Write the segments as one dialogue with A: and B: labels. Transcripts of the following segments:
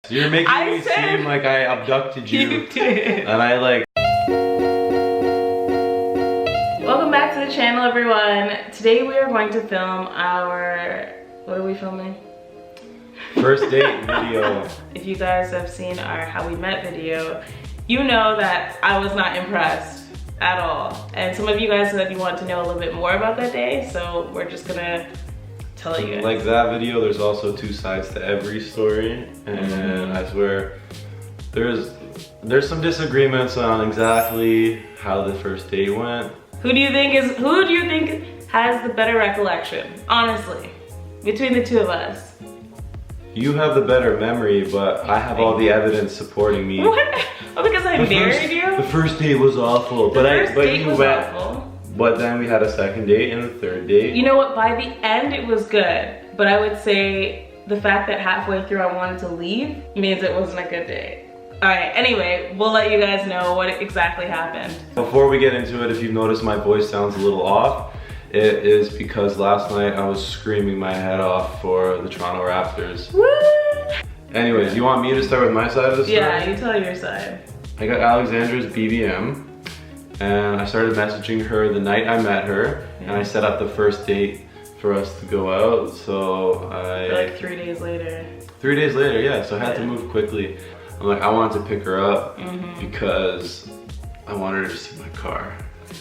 A: You're making me seem like I abducted you.
B: You did.
A: And I like...
B: Welcome back to the channel, everyone. Today we are going to film our... What are we filming?
A: First date video.
B: If you guys have seen our how we met video, you know that I was not impressed at all. And some of you guys said you want to know a little bit more about that day, so we're just gonna tell you guys.
A: Like that video, there's also two sides to every story, and I swear there's some disagreements on exactly how the first date went. Who do you think
B: has the better recollection, honestly, between the two of us?
A: You have the better memory, but I have all the evidence supporting me.
B: What? Oh, because I married you?
A: The first date was awful, but you went.
B: Awful.
A: But then we had a second date and a third date.
B: You know what? By the end, it was good. But I would say the fact that halfway through I wanted to leave means it wasn't a good date. All right. Anyway, we'll let you guys know what exactly happened.
A: Before we get into it, if you've noticed my voice sounds a little off, it is because last night I was screaming my head off for the Toronto Raptors.
B: Woo!
A: Anyways, you want me to start with my side of the story?
B: Yeah, you tell your side.
A: I got Alexandra's BBM, and I started messaging her the night I met her, and I set up the first date for us to go out, so
B: Like 3 days later.
A: 3 days later, yeah, so I had to move quickly. I'm like, I wanted to pick her up because I wanted her to see my car.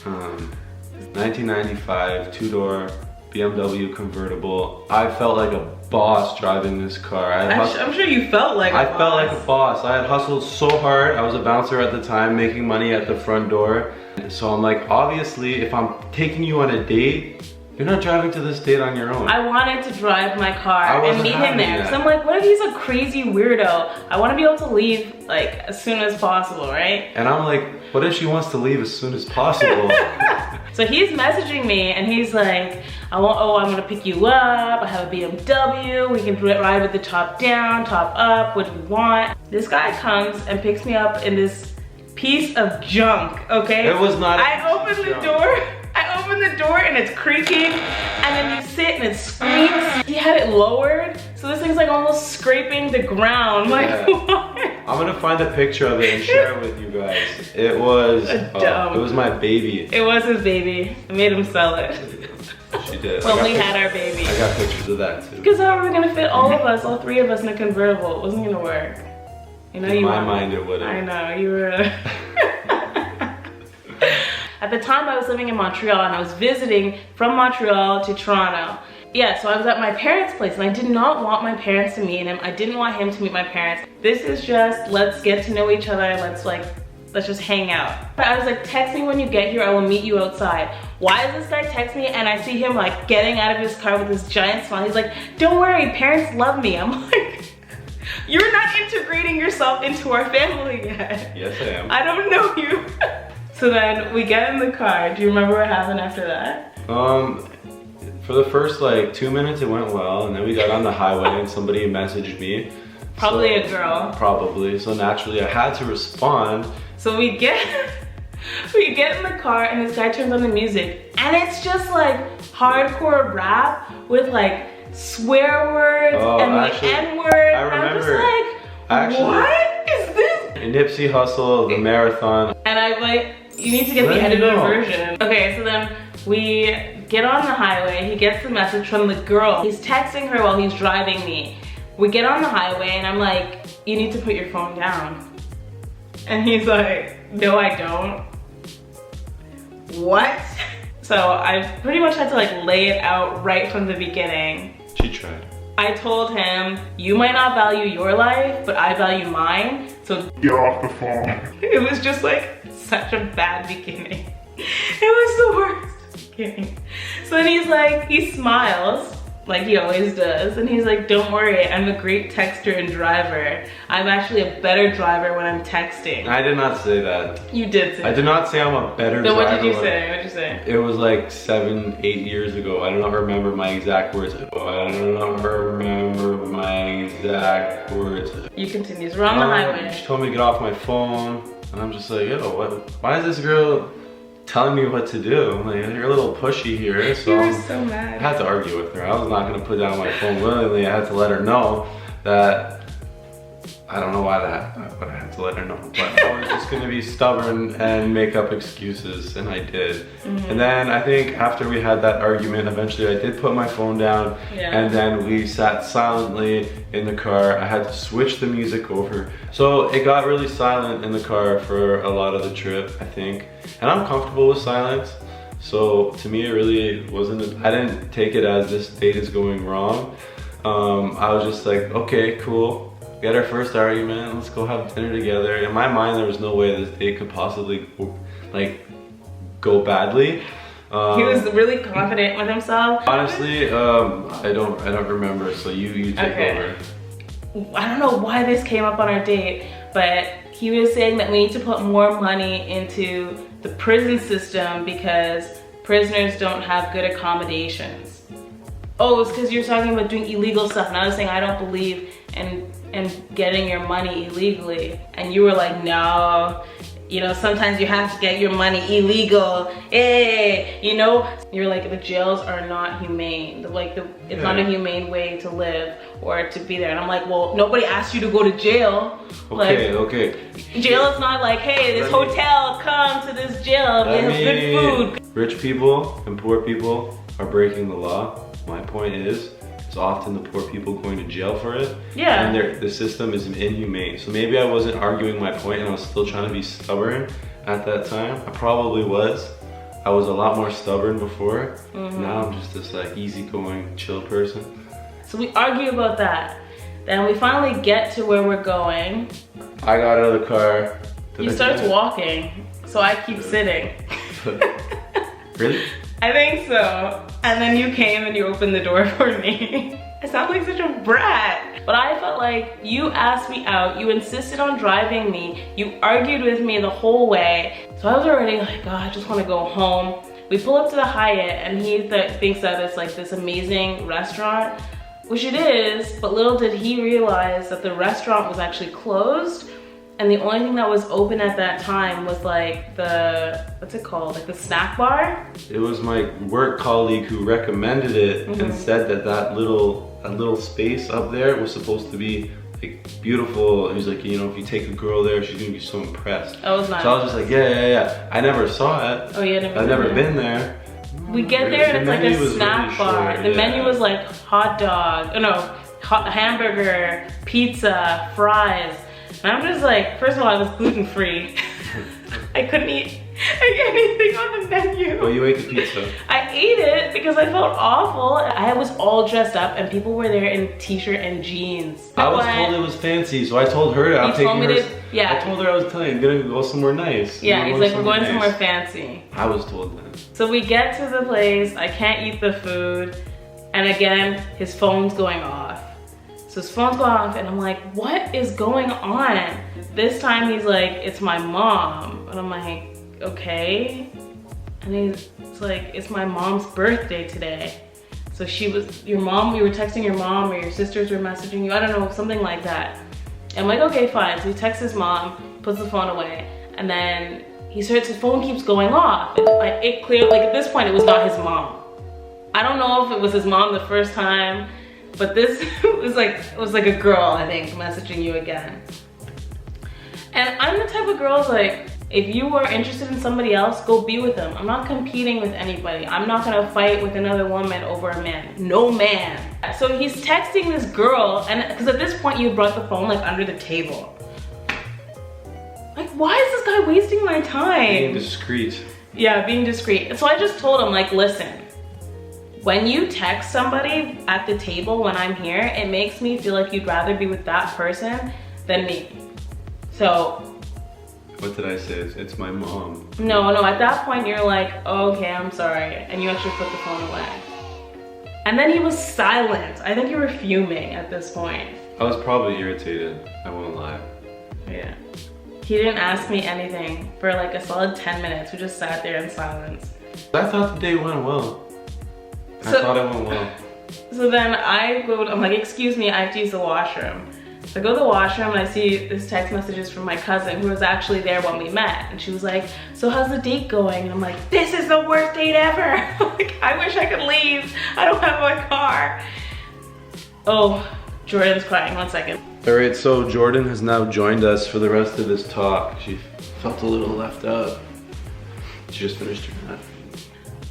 A: 1995, two-door BMW convertible. I felt like a boss driving this car.
B: I'm sure you felt like a boss.
A: I felt like a boss. I had hustled so hard. I was a bouncer at the time, making money at the front door. So I'm like, obviously, if I'm taking you on a date, you're not driving to this date on your own.
B: I wanted to drive my car and meet him there. So I'm like, what if he's a crazy weirdo? I want to be able to leave like as soon as possible, right?
A: And I'm like, what if she wants to leave as soon as possible?
B: So he's messaging me and he's like, I'm gonna pick you up. I have a BMW. We can ride with the top down, top up. What do you want? This guy comes and picks me up in this piece of junk, okay?
A: It was not.
B: I open the door. I open the door and it's creaking, and then you sit and it squeaks. He had it lowered, so this thing's like almost scraping the ground. Like, what?
A: I'm gonna find a picture of it and share it with you guys. It was it was my baby.
B: It was his baby. I made him sell it.
A: She did.
B: When we had our baby.
A: I got pictures of that too.
B: Because how are we gonna fit all of us, all three of us in a convertible? It wasn't gonna work. You know,
A: in my mind it wouldn't.
B: I know, you were. At the time I was living in Montreal and I was visiting from Montreal to Toronto. Yeah, so I was at my parents' place and I did not want my parents to meet him. I didn't want him to meet my parents. This is just, let's get to know each other. Let's just hang out. But I was like, text me when you get here, I will meet you outside. Why does this guy text me and I see him like getting out of his car with this giant smile? He's like, don't worry, parents love me. I'm like, you're not integrating yourself into our family yet.
A: Yes, I am.
B: I don't know you. So then we get in the car. Do you remember what happened after that?
A: For the first like 2 minutes it went well, and then we got on the highway and somebody messaged me.
B: Probably a girl.
A: Probably, so naturally I had to respond.
B: So we get in the car and this guy turns on the music and it's just like hardcore rap with like swear words and the N-word.
A: I remember.
B: I'm just like, what is this?
A: Nipsey Hussle, the marathon.
B: And I'm like, you need to get the edited version. Okay, so then we get on the highway. He gets the message from the girl. He's texting her while he's driving me. We get on the highway and I'm like, you need to put your phone down. And he's like, no, I don't. What? So I pretty much had to like lay it out right from the beginning.
A: She tried.
B: I told him, you might not value your life, but I value mine, so
C: get off the phone.
B: It was just like such a bad beginning. It was the worst beginning. So then he's like, he smiles, like he always does, and he's like, don't worry, I'm a great texter and driver. I'm actually a better driver when I'm texting.
A: I did not say that.
B: You did say that.
A: I did not say I'm a better driver.
B: Then what did you say? What did you say?
A: It was like 7, 8 years ago. I do not remember my exact words.
B: You continue. We're on the highway.
A: She told me to get off my phone, and I'm just like, yo, what? Why is this girl telling me what to do? I'm like, you're a little pushy here. So
B: you were so mad.
A: I had to argue with her. I was not gonna put down my phone willingly. I had to let her know that I don't know why but I had to let her know. But I was just gonna be stubborn and make up excuses, and I did. And then I think after we had that argument, eventually I did put my phone down, and then we sat silently in the car. I had to switch the music over. So it got really silent in the car for a lot of the trip, I think. And I'm comfortable with silence. So to me, it really wasn't, I didn't take it as this date is going wrong. I was just like, okay, cool. We had our first argument, let's go have dinner together. In my mind, there was no way this date could possibly like go badly.
B: He was really confident with himself.
A: Honestly, I don't remember, so you take over.
B: I don't know why this came up on our date, but he was saying that we need to put more money into the prison system because prisoners don't have good accommodations. Oh, it's because you're talking about doing illegal stuff, and I was saying I don't believe in getting your money illegally. And you were like, no, you know, sometimes you have to get your money illegal. Hey, you know, you're like, the jails are not humane. It's not a humane way to live or to be there. And I'm like, well, nobody asked you to go to jail.
A: Okay.
B: Jail is not like, hey, this hotel, come to this jail, they have good food.
A: Rich people and poor people are breaking the law. My point is, it's often the poor people going to jail for it.
B: Yeah.
A: And the system is inhumane. So maybe I wasn't arguing my point and I was still trying to be stubborn at that time. I probably was. I was a lot more stubborn before. Now I'm just this like easygoing, chill person.
B: So we argue about that. Then we finally get to where we're going.
A: I got out of the car.
B: He starts walking, so I keep sitting.
A: Really?
B: I think so. And then you came and you opened the door for me. I sound like such a brat. But I felt like you asked me out, you insisted on driving me, you argued with me the whole way. So I was already like, oh, I just want to go home. We pull up to the Hyatt and he thinks that it's like this amazing restaurant, which it is, but little did he realize that the restaurant was actually closed. And the only thing that was open at that time was like what's it called? Like the snack bar?
A: It was my work colleague who recommended it and said that little space up there was supposed to be like beautiful. He was like, you know, if you take a girl there, she's gonna be so impressed.
B: Oh, it was nice.
A: So I was just like, yeah. I never saw it.
B: Oh, yeah,
A: I've never been there.
B: We get there and it's like a snack bar. The menu was like hot dog, hamburger, pizza, fries. And I'm just like, first of all, I was gluten-free. I couldn't eat anything on the menu.
A: Oh, you ate the pizza?
B: I ate it because I felt awful. I was all dressed up and people were there in t-shirt and jeans.
A: I was told it was fancy, so I told her I'm taking her. I told her I was I'm gonna go somewhere nice.
B: Yeah, he's like, we're going somewhere fancy.
A: I was told that.
B: So we get to the place, I can't eat the food, and again, his phone's going off. So his phone's going off and I'm like, what is going on? This time he's like, it's my mom. And I'm like, okay. And he's like, it's my mom's birthday today. So we were texting your mom or your sisters were messaging you, I don't know, something like that. And I'm like, okay, fine. So he texts his mom, puts the phone away, and then his phone keeps going off. It clearly, like at this point, it was not his mom. I don't know if it was his mom the first time, but this was like a girl, I think, messaging you again. And I'm the type of girl like, if you are interested in somebody else, go be with them. I'm not competing with anybody. I'm not gonna fight with another woman over a man. No man. So he's texting this girl, and because at this point you brought the phone like under the table. Like, why is this guy wasting my time?
A: Being discreet.
B: Yeah, being discreet. And so I just told him, like, listen, when you text somebody at the table when I'm here, it makes me feel like you'd rather be with that person than me. So.
A: What did I say? It's my mom.
B: No, at that point you're like, oh, okay, I'm sorry. And you actually put the phone away. And then he was silent. I think you were fuming at this point.
A: I was probably irritated, I won't lie.
B: Yeah. He didn't ask me anything for like a solid 10 minutes. We just sat there in silence.
A: I thought the day went well. I thought it went well.
B: So then I'm like, excuse me, I have to use the washroom. So I go to the washroom and I see this text messages from my cousin who was actually there when we met. And she was like, so how's the date going? And I'm like, this is the worst date ever. Like, I wish I could leave. I don't have my car. Oh, Jordan's crying, 1 second.
A: All right, so Jordan has now joined us for the rest of this talk. She felt a little left out. She just finished her nap.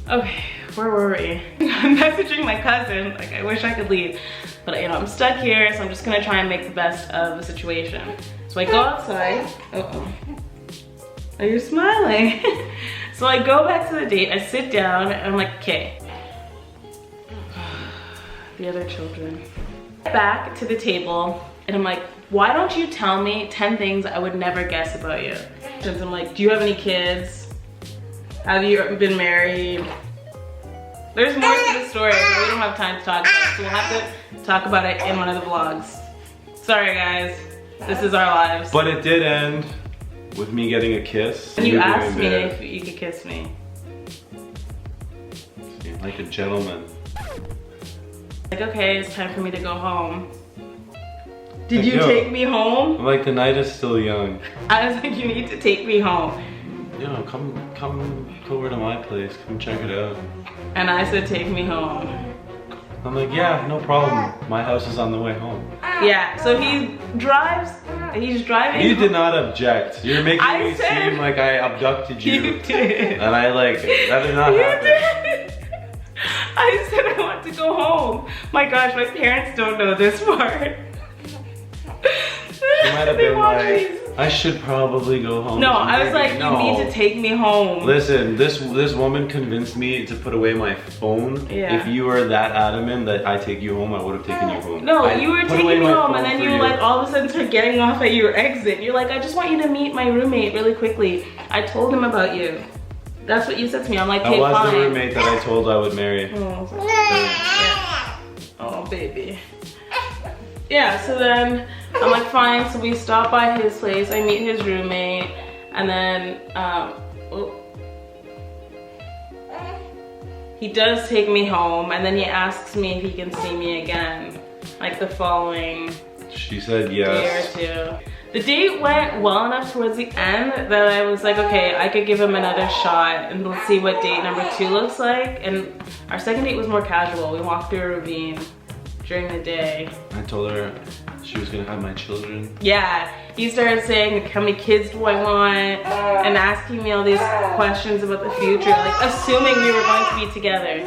B: Okay, where were we? I'm messaging my cousin, like I wish I could leave, but you know, I'm stuck here, so I'm just gonna try and make the best of the situation. So I go outside, are you smiling? So I go back to the date, I sit down, and I'm like, okay. The other children. Back to the table, and I'm like, why don't you tell me 10 things I would never guess about you? Since I'm like, do you have any kids? Have you been married? There's more to the story, but we don't have time to talk about it, so we'll have to talk about it in one of the vlogs. Sorry guys, this is our lives.
A: But it did end with me getting a kiss.
B: And you asked me if you could kiss me.
A: Like a gentleman.
B: Like, okay, it's time for me to go home. Did you take me home?
A: I'm like, the night is still young.
B: I was like, you need to take me home.
A: Yo, come over to my place, come check it out.
B: And I said, take me home.
A: I'm like, yeah, no problem. My house is on the way home.
B: Yeah, so he's driving.
A: You did not object. You're making me seem like I abducted you.
B: You did.
A: And I like, that did not happen.
B: Did. I said I want to go home. My gosh, my parents don't know this part.
A: She might have been like, I should probably go home.
B: No, I was like, you need to take me home.
A: Listen, this woman convinced me to put away my phone.
B: Yeah.
A: If you were that adamant that I take you home, I would have taken you home.
B: No, you were taking me home, and then you were like, all of a sudden start getting off at your exit. You're like, I just want you to meet my roommate really quickly. I told him about you. That's what you said to me. I'm like, okay, fine.
A: That was the roommate that I told I would marry.
B: Oh, yeah. Oh, baby. Yeah, so then I'm like, fine, so we stop by his place, I meet his roommate, and then, he does take me home, and then he asks me if he can see me again, like the following
A: She said yes.
B: day or two. The date went well enough towards the end that I was like, okay, I could give him another shot, and let's see what date number 2 looks like, and our second date was more casual. We walked through a ravine during the day.
A: I told her she was gonna have my children.
B: Yeah, he started saying, how many kids do I want? And asking me all these questions about the future, like assuming we were going to be together.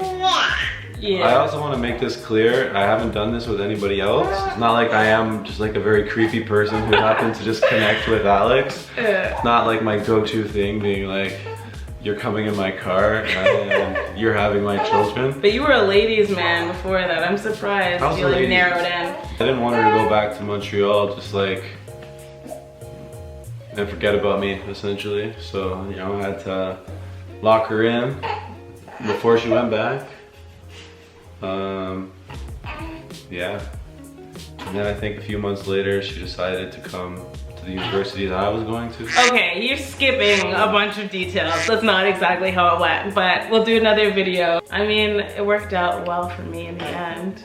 B: Yeah.
A: I also want to make this clear, I haven't done this with anybody else. It's not like I am just like a very creepy person who happened to just connect with Alex. It's not like my go-to thing being like, you're coming in my car and you're having my children.
B: But you were a ladies' man before that. I'm surprised you like narrowed in.
A: I didn't want her to go back to Montreal just like and forget about me essentially. So, you know, I had to lock her in before she went back. Yeah. And then I think a few months later she decided to come to the university that I was going to.
B: Okay, you're skipping a bunch of details. That's not exactly how it went, but we'll do another video. I mean, it worked out well for me in the end.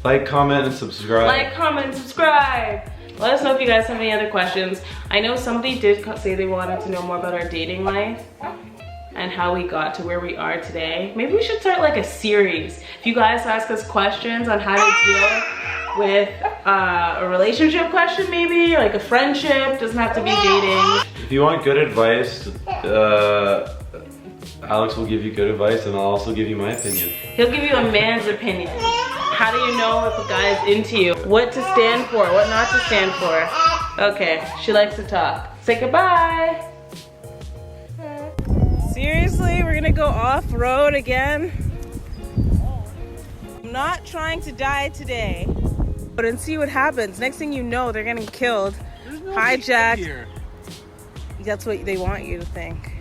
A: Like, comment, and subscribe.
B: Like, comment, and subscribe. Let us know if you guys have any other questions. I know somebody did say they wanted to know more about our dating life and how we got to where we are today. Maybe we should start like a series. If you guys ask us questions on how to deal with a relationship question, maybe like a friendship, doesn't have to be dating.
A: If you want good advice, Alex will give you good advice and I'll also give you my opinion.
B: He'll give you a man's opinion. How do you know if a guy's into you? What to stand for, what not to stand for. Okay, she likes to talk. Say goodbye. Seriously, we're gonna go off-road again? I'm not trying to die today, but and see what happens. Next thing you know, they're getting killed, hijacked. That's what they want you to think.